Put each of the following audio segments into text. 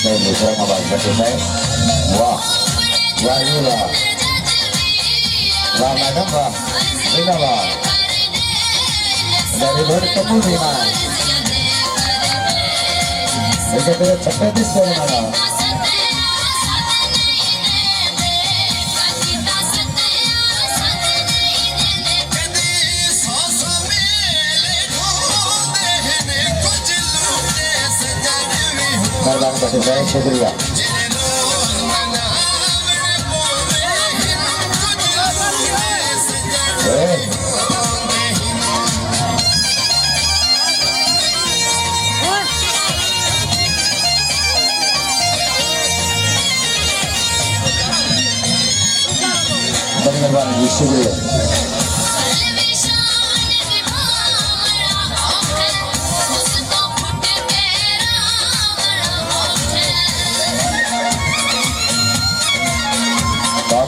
dari Busra Mabas Batisai. Wah, Wahila, Wahana Wah, Minawa, dari Berkemudian. Begitu cepat di sana. Terbang Batisai, syukur. Terbang di syukur.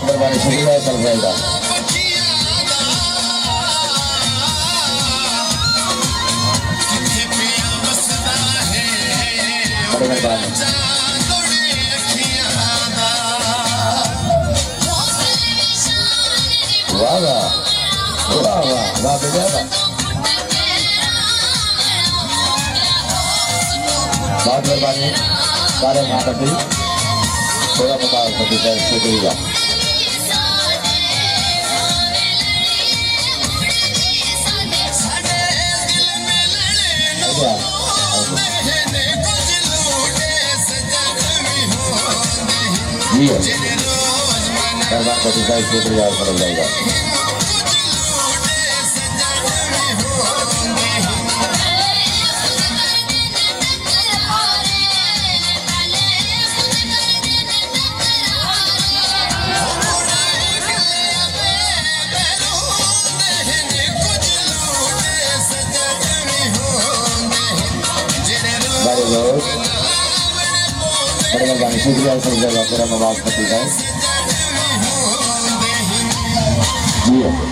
Berbalik syukur terbaik. Wah, berbeda. Bahan berbalik, barang hadapi, saya membahas Batisai syukur. Iya, terbang Batisai syukur terbaik. Terbang syukur terbaik. Kurang membahas Batisai. Iya.